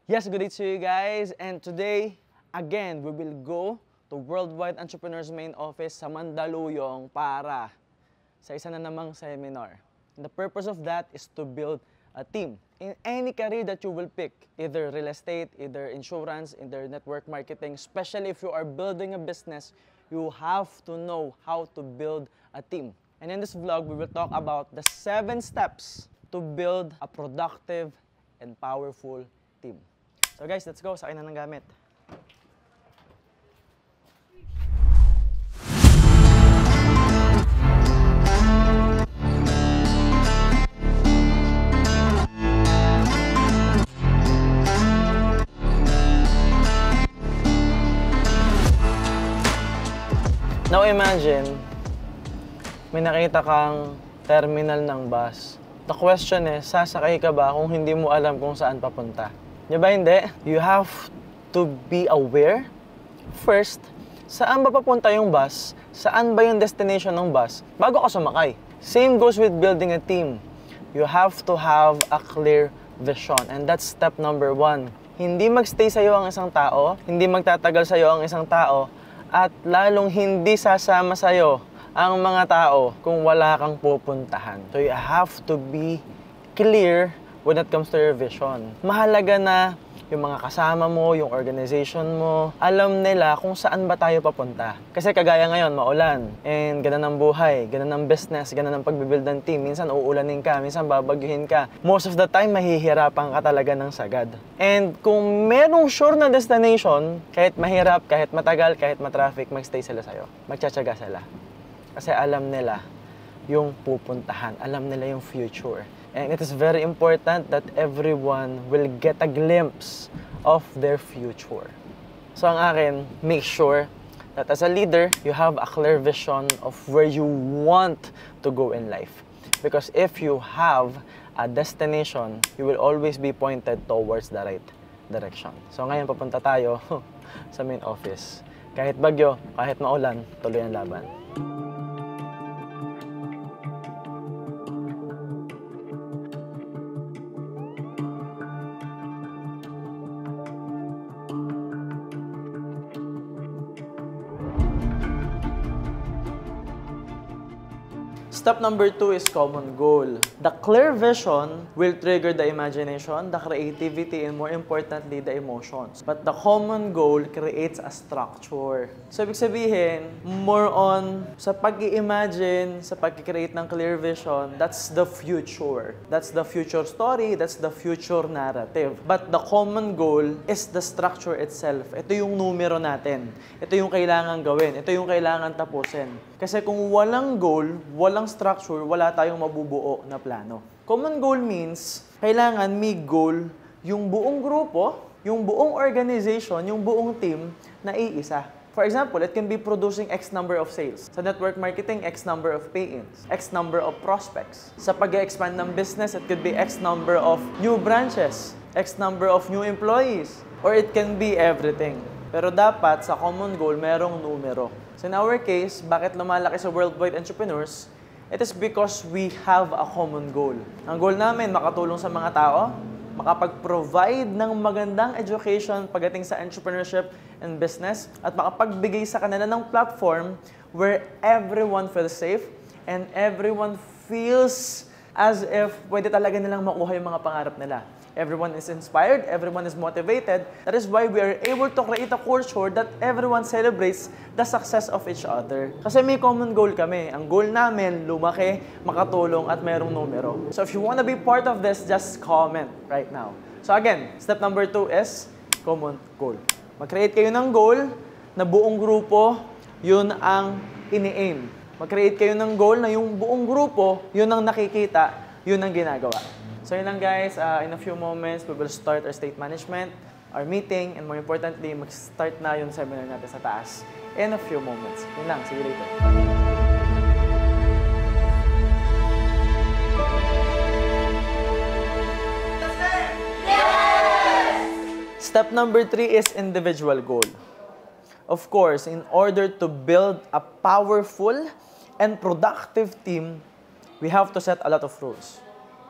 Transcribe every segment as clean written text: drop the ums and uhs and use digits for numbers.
Yes, good day to you guys. And today, again, we will go to Worldwide Entrepreneurs Main Office sa Mandaluyong para sa isa na namang seminar. And the purpose of that is to build a team in any career that you will pick, either real estate, either insurance, either network marketing. Especially if you are building a business, you have to know how to build a team. And in this vlog, we will talk about the 7 steps to build a productive and powerful team. So guys, let's go. Sakay na ng gamit. Now imagine, may nakita kang terminal ng bus. The question is, sasakay ka ba kung hindi mo alam kung saan papunta? Di ba hindi? You have to be aware first, saan ba papunta yung bus? Saan ba yung destination ng bus? Bago ka sumakay. Same goes with building a team. You have to have a clear vision. And that's step number 1. Hindi magstay sa'yo ang isang tao, hindi magtatagal sa'yo ang isang tao, at lalong hindi sasama sa'yo ang mga tao kung wala kang pupuntahan. So you have to be clear when it comes to your vision. Mahalaga na yung mga kasama mo, yung organization mo, alam nila kung saan ba tayo papunta. Kasi kagaya ngayon, maulan, and ganun ang buhay, ganun ang business, ganun ang pagbibuild ng team. Minsan uulanin ka, minsan babagyuhin ka. Most of the time, mahihirapan ka talaga ng sagad. And kung merong sure na destination, kahit mahirap, kahit matagal, kahit matraffic, magstay sila sa'yo. Magtsatsaga sila. Kasi alam nila yung pupuntahan, alam nila yung future. And it is very important that everyone will get a glimpse of their future. So ang akin, make sure that as a leader, you have a clear vision of where you want to go in life. Because if you have a destination, you will always be pointed towards the right direction. So ngayon papunta tayo sa main office. Kahit bagyo, kahit maulan, tuloy ang laban. Step number 2 is common goal. The clear vision will trigger the imagination, the creativity, and more importantly, the emotions. But the common goal creates a structure. So, ibig sabihin, more on sa pag-i-imagine, sa pag-create ng clear vision, that's the future. That's the future story, that's the future narrative. But the common goal is the structure itself. Ito yung numero natin. Ito yung kailangan gawin. Ito yung kailangan tapusin. Kasi kung walang goal, walang structure, wala tayong mabubuo na plano. Common goal means, kailangan may goal yung buong grupo, yung buong organization, yung buong team na iisa. For example, it can be producing X number of sales. Sa network marketing, X number of pay-ins, X number of prospects. Sa pag-expand ng business, it could be X number of new branches, X number of new employees, or it can be everything. Pero dapat sa common goal, merong numero. So in our case, bakit lumalaki sa Worldwide Entrepreneurs? It is because we have a common goal. Ang goal namin, makatulong sa mga tao, makapag-provide ng magandang education pagdating sa entrepreneurship and business, at makapagbigay sa kanila ng platform where everyone feels safe and everyone feels as if pwede talaga nilang makuha yung mga pangarap nila. Everyone is inspired, everyone is motivated. That is why we are able to create a culture that everyone celebrates the success of each other. Kasi may common goal kami. Ang goal namin, lumaki, makatulong, at mayroong numero. So if you want to be part of this, just comment right now. So again, step number 2 is common goal. Mag-create kayo ng goal na buong grupo, yun ang ini-aim. Mag-create kayo ng goal na yung buong grupo, yun ang nakikita, yun ang ginagawa. So yun lang guys, in a few moments, we will start our state management, our meeting, and more importantly, mag-start na yung seminar natin sa taas in a few moments. Yun lang, see you later. Step number 3 is individual goal. Of course, in order to build a powerful and productive team, we have to set a lot of rules.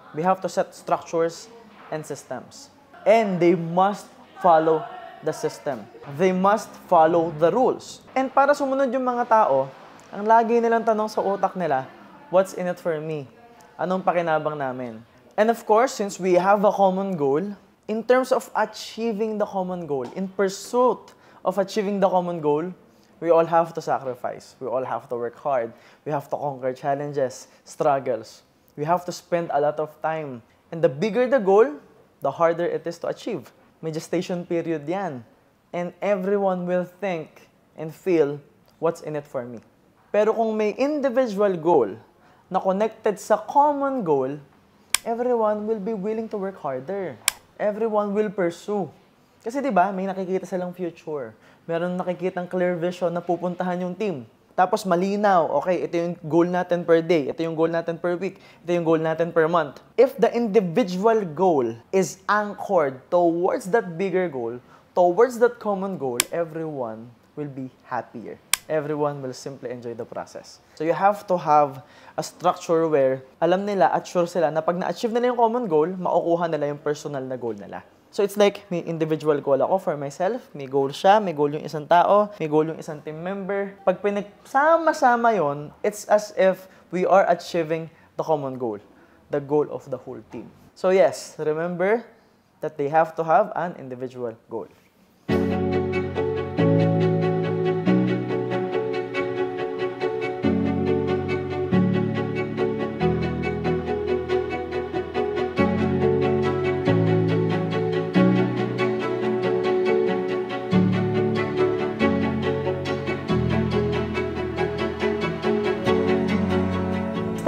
We have to set structures and systems. And they must follow the system. They must follow the rules. And para sumunod yung mga tao, ang lagi nilang tanong sa utak nila, what's in it for me? Anong pakinabang namin? And of course, since we have a common goal, in terms of achieving the common goal, in pursuit of achieving the common goal, we all have to sacrifice. We all have to work hard. We have to conquer challenges, struggles. We have to spend a lot of time. And the bigger the goal, the harder it is to achieve. May gestation period yan. And everyone will think and feel, what's in it for me? Pero kung may individual goal na connected sa common goal, everyone will be willing to work harder. Everyone will pursue. Kasi di ba, may nakikita silang future. Meron nakikitang clear vision na pupuntahan yung team. Tapos malinaw, okay, ito yung goal natin per day, ito yung goal natin per week, ito yung goal natin per month. If the individual goal is anchored towards that bigger goal, towards that common goal, everyone will be happier. Everyone will simply enjoy the process. So you have to have a structure where alam nila at sure sila na pag na-achieve nila yung common goal, makukuha nila yung personal na goal nila. So it's like, may individual goal ako for myself, may goal siya, may goal yung isang tao, may goal yung isang team member. Pag pinagsama-sama yon, it's as if we are achieving the common goal, the goal of the whole team. So yes, remember that they have to have an individual goal.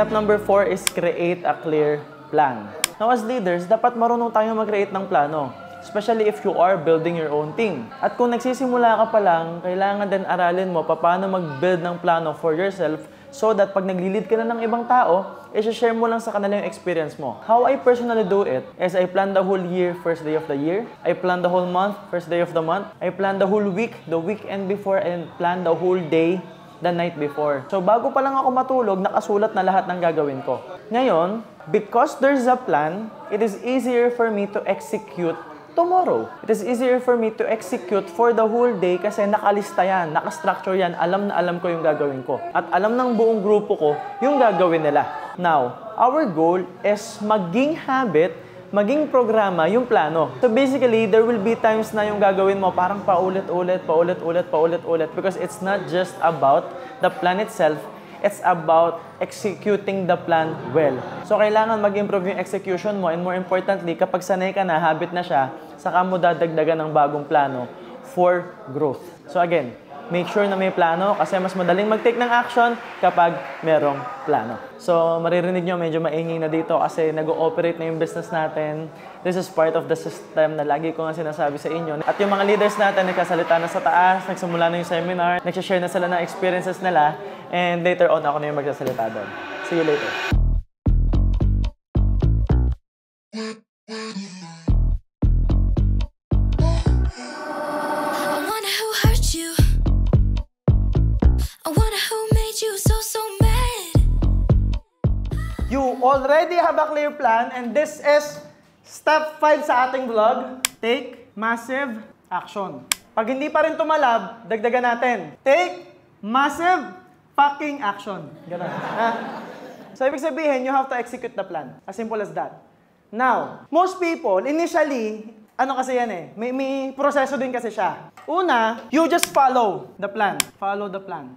Step number 4 is create a clear plan. Now as leaders, dapat marunong tayong mag-create ng plano. Especially if you are building your own team. At kung nagsisimula ka pa lang, kailangan din aralin mo paano mag-build ng plano for yourself so that pag nag-lead ka na ng ibang tao, i-share mo lang sa kanila yung experience mo. How I personally do it is I plan the whole year, first day of the year. I plan the whole month, first day of the month. I plan the whole week, the weekend before, and plan the whole day, the night before. So bago pa lang ako matulog, nakasulat na lahat ng gagawin ko. Ngayon, because there's a plan, it is easier for me to execute tomorrow. It is easier for me to execute for the whole day kasi nakalista yan, nakastructure yan, alam na alam ko yung gagawin ko. At alam ng buong grupo ko yung gagawin nila. Now, our goal is maging habit, maging programa yung plano. So basically, there will be times na yung gagawin mo parang paulit-ulit because it's not just about the plan itself, it's about executing the plan well. So kailangan mag-improve yung execution mo and more importantly, kapag sanay ka na, habit na siya, saka mo dadagdagan ng bagong plano for growth. So again, make sure na may plano kasi mas madaling mag-take ng action kapag merong plano. So, maririnig nyo medyo maingay na dito kasi nag-ooperate na yung business natin. This is part of the system na lagi ko nga sinasabi sa inyo. At yung mga leaders natin, nagkasalita na sa taas, nagsimula na yung seminar, nagsishare na sila ng experiences nila, and later on, ako na yung magsasalita doon. See you later. You already have a clear plan and this is step 5 sa ating vlog. Take massive action. Pag hindi pa rin tumalab, dagdagan natin. Take massive fucking action. Ganun. So, ibig sabihin, you have to execute the plan. As simple as that. Now, most people, initially, ano kasi yan eh, may proseso din kasi siya. Una, you just follow the plan. Follow the plan.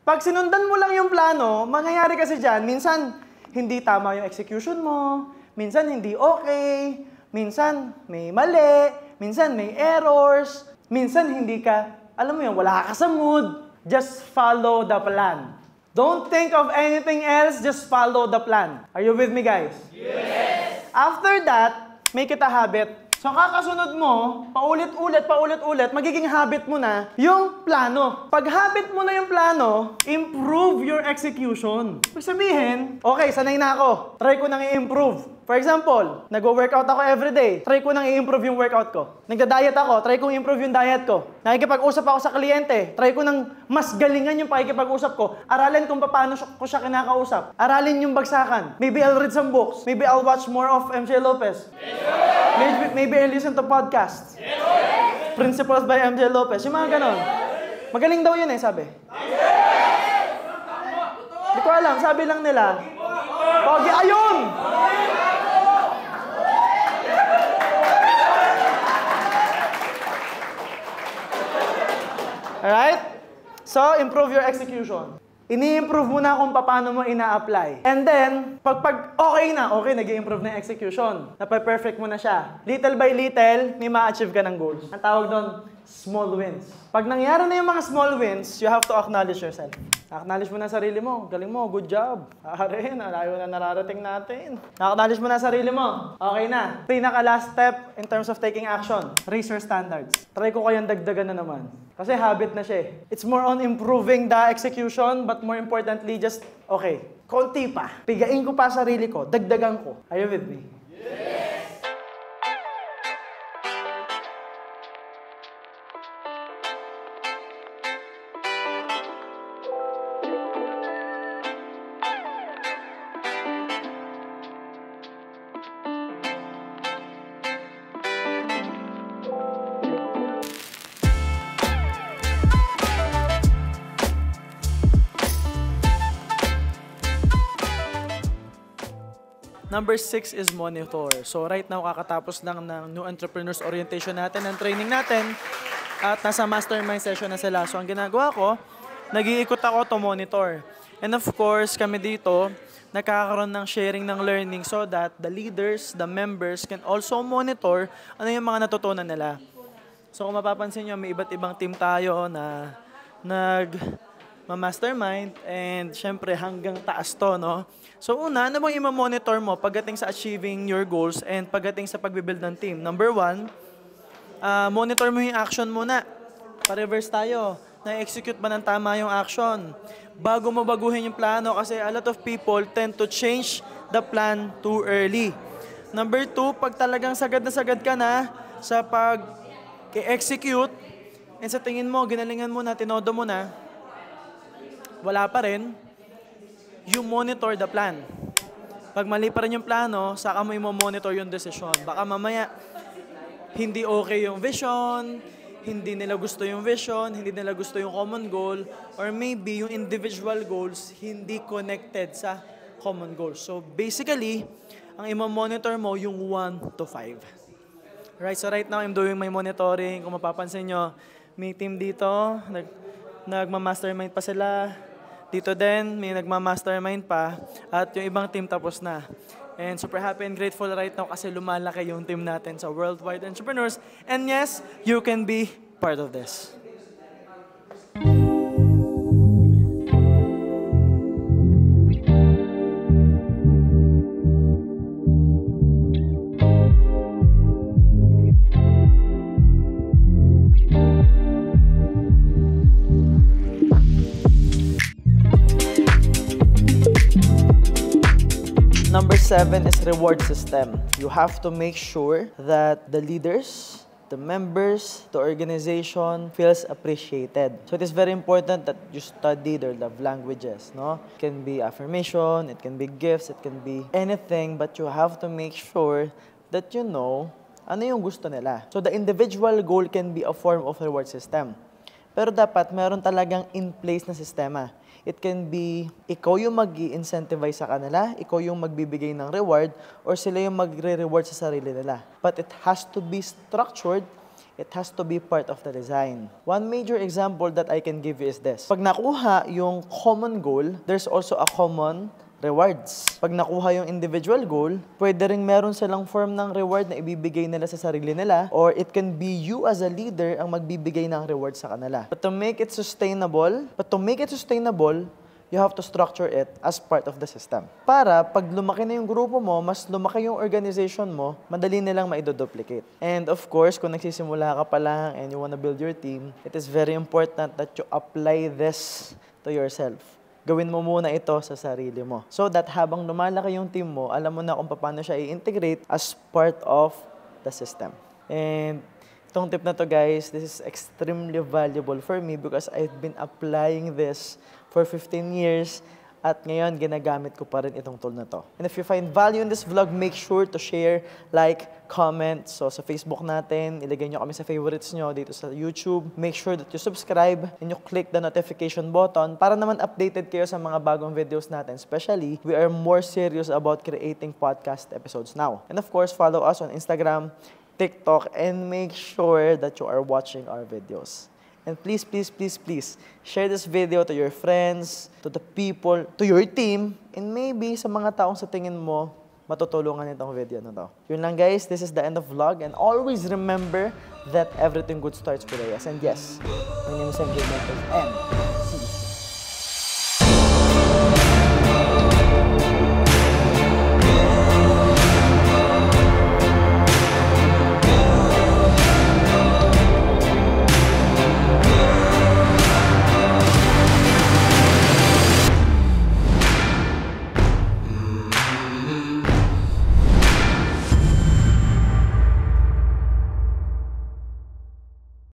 Pag sinundan mo lang yung plano, mangyayari kasi dyan, minsan, hindi tama yung execution mo, minsan hindi okay, minsan may mali, minsan may errors, minsan hindi ka, alam mo yun, wala ka sa mood. Just follow the plan. Don't think of anything else, just follow the plan. Are you with me, guys? Yes! After that, make it a habit. So kakasunod mo, paulit-ulit, magiging habit mo na yung plano. Pag habit mo na yung plano, improve your execution. Ibig sabihin, okay, sanay na ako. Try ko nang i-improve. For example, nag-workout ako everyday. Try ko nang i-improve yung workout ko. Nagda-diet ako, try kong improve yung diet ko. Nakikipag-usap ako sa kliyente, try ko nang mas galingan yung pakikipag-usap ko. Aralin kung paano ko siya kinakausap. Aralin yung bagsakan. Maybe I'll read some books. Maybe I'll watch more of MJ Lopez. Maybe I'll listen to podcasts. Principles by MJ Lopez. Yung mga ganon. Magaling daw yun sabi. Hindi ko alam, sabi lang nila. Pogi, ayun! Alright? So, improve your execution. Ini-improve mo na kung paano mo ina-apply. And then, pag okay na, nag-i-improve na yung execution. Napag-perfect mo na siya. Little by little, may ma-achieve ka ng goals. Ang tawag doon, small wins. Pag nangyari na yung mga small wins, you have to acknowledge yourself. Acknowledge mo na sarili mo. Galing mo, good job. Rin, alayo na nararating natin. Acknowledge mo na sarili mo. Okay na. Pinaka-last step in terms of taking action. Raise your standards. Try ko kayang dagdagan na naman. Kasi habit na siya. It's more on improving the execution, but more importantly, just, konti pa. Pigain ko pa sarili ko. Dagdagan ko. Are you with me? Number 6 is monitor. So right now, kakatapos lang ng New Entrepreneurs Orientation natin, ng training natin, at nasa mastermind session na sila. So ang ginagawa ko, nag-iikot ako to monitor. And of course, kami dito, nagkakaroon ng sharing ng learning so that the leaders, the members can also monitor ano yung mga natutunan nila. So kung mapapansin nyo, may iba't ibang team tayo na ma-mastermind, and syempre hanggang taas to, no? So una, ano bang i-monitor mo pagdating sa achieving your goals and pagdating sa pagbibuild ng team? Number 1, monitor mo yung action muna. Pa-reverse tayo. Na-execute ba ng tama yung action? Bago mo baguhin yung plano, kasi a lot of people tend to change the plan too early. Number 2, pag talagang sagad na sagad ka na sa pag-execute, and sa tingin mo, ginalingan mo na, tinodo mo na, wala pa rin, you monitor the plan. Pag mali pa rin yung plano, saka mo i-monitor yung decision. Baka mamaya, hindi okay yung vision, hindi nila gusto yung vision, hindi nila gusto yung common goal, or maybe yung individual goals hindi connected sa common goals. So basically, ang i-monitor mo yung 1 to 5. Right, so right now I'm doing my monitoring. Kung mapapansin nyo, may team dito, nagma-mastermind pa sila. Dito din, may nagma-mastermind pa, at yung ibang team tapos na. And super happy and grateful right now kasi lumalaki yung team natin sa Worldwide Entrepreneurs. And yes, you can be part of this. Number 7 is reward system. You have to make sure that the leaders, the members, the organization feels appreciated. So it is very important that you study their love languages, no? It can be affirmation, it can be gifts, it can be anything, but you have to make sure that you know ano yung gusto nila. So the individual goal can be a form of reward system. Pero dapat meron talagang in place na sistema. It can be, ikaw yung mag-i-incentivize sa kanila, ikaw yung magbibigay ng reward, or sila yung magre-reward sa sarili nila. But it has to be structured, it has to be part of the design. One major example that I can give you is this. Pag nakuha yung common goal, there's also a common rewards. Pag nakuha yung individual goal, pwede rin meron silang form ng reward na ibibigay nila sa sarili nila, or it can be you as a leader ang magbibigay ng reward sa kanila. But to make it sustainable, you have to structure it as part of the system. Para pag lumaki na yung grupo mo, mas lumaki yung organization mo, madali nilang maidoduplicate. And of course, kung nagsisimula ka pa lang and you wanna build your team, it is very important that you apply this to yourself. gawin mo muna ito sa sarili mo. So that habang lumalaki yung team mo, alam mo na kung paano siya i-integrate as part of the system. And itong tip na to guys, this is extremely valuable for me because I've been applying this for 15 years at ngayon ginagamit ko pa rin itong tool na to. And if you find value in this vlog, make sure to share, like, comment. So sa Facebook natin, ilagay nyo kami sa favorites nyo dito sa YouTube. Make sure that you subscribe and you click the notification button para naman updated kayo sa mga bagong videos natin. Especially, we are more serious about creating podcast episodes now. And of course, follow us on Instagram, TikTok, and make sure that you are watching our videos. And please, please, please, please, share this video to your friends, to the people, to your team, and maybe sa mga taong sa tingin mo, matutulungan itong video na to. Yun lang guys, this is the end of vlog, and always remember that everything good starts with a yes. And yes, my name is MJ Mentos, and see you.